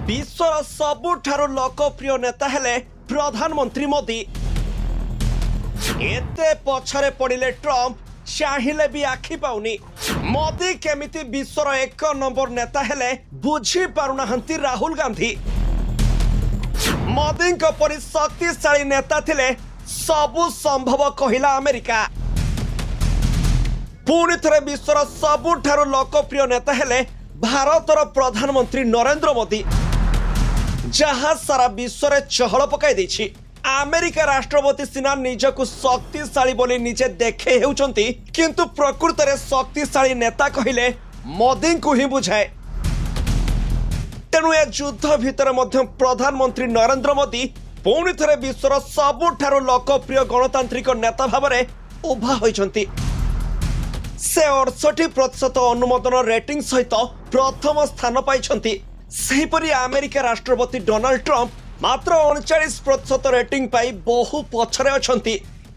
विश्वर सबुठारु लोकप्रिय नेता हेले प्रधानमंत्री मोदी। एते पछरे पड़िले ट्रम्प चाहिए भी आखि पाउनी। मोदी केमिति विश्वर 1 नंबर नेता हेले बुझी पारुनाहंती राहुल गांधी। मोदी परि शक्तिशाली नेता थिले सबु संभव कहिला अमेरिका। पुणी थे विश्वर सबुठारु लोकप्रिय नेता हेले भारतर प्रधानमंत्री नरेंद्र मोदी, जहाँ सारा विश्व में चहल पकाई देछि। अमेरिका राष्ट्रपति सिना निजकु शक्तिशाली बोली निजे देखे हेउचंती, किंतु प्रकृत रे शक्तिशाली नेता कहिले मोदी को ही बुझाए। तेणु ए युद्ध भितर मध्य प्रधानमंत्री नरेंद्र मोदी पुणी थे विश्वर सबुठारु लोकप्रिय गणतांत्रिक नेता भाव में उभा होइछंती। से 68% अनुमोदन रेटिंग सहित प्रथम स्थान पाइछंती। सेहीपरि अमेरिका राष्ट्रपति डोनाल्ड ट्रम्प मात्र 39% रेटिंग पाई बहु पछरे अछंती।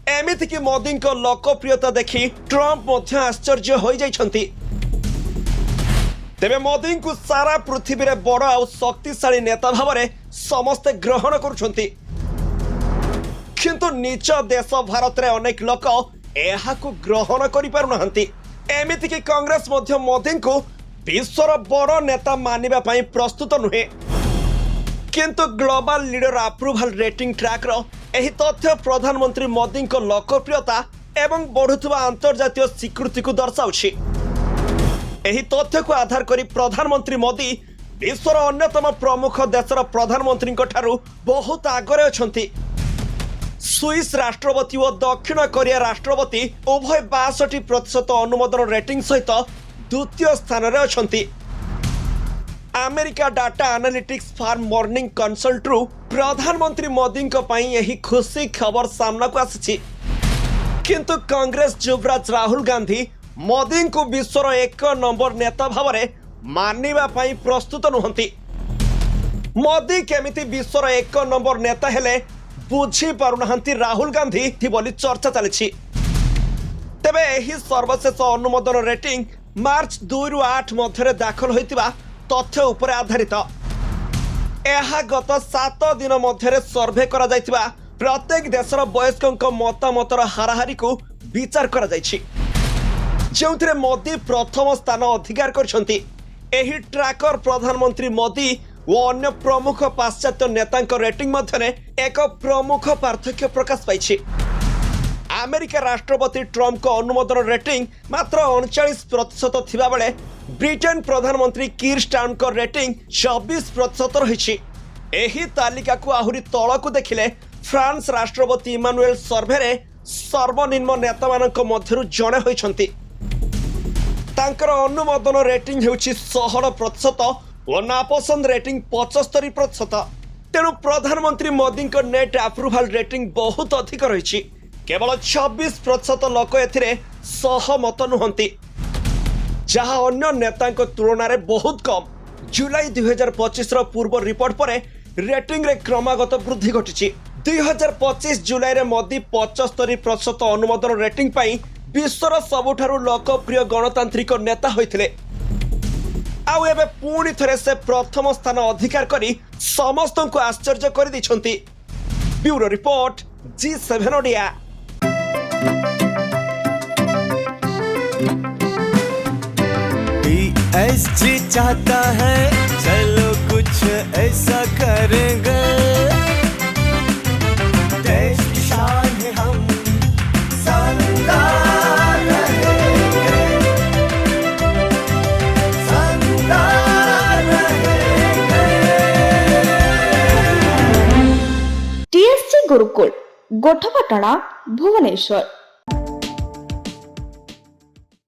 एमिति कि मोदी को लोकप्रियता देखि ट्रम्प मध्य आश्चर्य हो जाइछंती। तेबे मोदी को सारा पृथ्वी रे बड़ आ शक्तिशाली नेता भाव में समस्ते ग्रहण करुछंती, किंतु निज देश भारत रे अनेक लोक एहाकु ग्रहण करि पारु नहंती। एमिति कि कांग्रेस मध्य मोदी को विश्वर बड़ नेता मानिबा पई प्रस्तुत नुहे। किंतु global leader approval rating track रो एही तथ्य प्रधानमंत्री मोदी को लोकप्रियता एवं बढ़ुवा अंतर्जातीय स्वीकृति को दर्शाउछि। एही तथ्य को आधार करी प्रधानमंत्री मोदी विश्वर अन्यतम प्रमुख देशर प्रधानमंत्री ठारू बहुत आगरे अछंती। स्विस राष्ट्रपति और दक्षिण कोरिया राष्ट्रपति उभय 62% अनुमोदन रेटिंग सहित द्वितीय स्थान रे अछंती। America data analytics firm Morning Consult रु प्रधानमंत्री मोदी को पई यही खुशी खबर सामना को आसी। किंतु कांग्रेस युवराज राहुल गांधी मोदी को विश्वर 1 नंबर नेता भाव में मानिबा पई प्रस्तुत नुहंती। मोदी केमिति विश्वर 1 नंबर नेता हेले बुझी पारुनाहंती राहुल गांधी थी बोली चर्चा चली। तेबे एही सर्वशेष अनुमोदन रेटिंग मार्च 2 रु 8 मध्य दाखल होइतिबा तथ्य उपर आधारित। एहा गत 7 दिन मध्य सर्वे करा जाइतिबा प्रत्येक देशर वयस्क मतामतर हाराहारी को विचार करा जाइछि, जेउथिरे मोदी प्रथम स्थान अधिकार करछंती। एही ट्रैकर प्रधानमंत्री मोदी और अन्य प्रमुख पाश्चात्य नेतांक रेटिंग मध्य एक प्रमुख पार्थक्य प्रकाश पाइछि। अमेरिका राष्ट्रपति ट्रम्प को अनुमोदन रेटिंग मात्र 39% थिबा बेले ब्रिटेन प्रधानमंत्री कीर स्टार्मर को रेटिंग 24% रहिछि। एही तालिका को आहुरी तळकु देखिले फ्रांस राष्ट्रपति इमानुएल सर्भे रे सर्वनिम्न नेता मानक मध्यरु जणे होइछंती। तांकर अनुमोदन रेटिंग हेउछि 16% और नापसंद रेटिंग 75%। तेणु प्रधानमंत्री मोदी को नेट अप्रूवल रेटिंग बहुत अधिक रही। केवल 26% लोक एथिरे सहमत नुहंती, जहां अन्य नेता तुलन में बहुत कम। जुलाई 2025 पूर्व रिपोर्ट पर रेटिंग रे क्रमागत वृद्धि घटी। 2025 जुलाई रे मोदी 75% अनुमोदन रेटिंग पाई विश्वर सबुठारु लोकप्रिय गणतांत्रिक नेता होइथिले। आउ एबे पुणी थरे से प्रथम स्थान अधिकार करी समस्त को आश्चर्य कर दैछंती। Bureau report G7 Odia. PSG चाहता है चलो कुछ ऐसा करेंगे, देश की शान है हम शानदार रहेंगे, शानदार रहेंगे। TSG गुरुकुल गोठपाटणा भुवनेश्वर।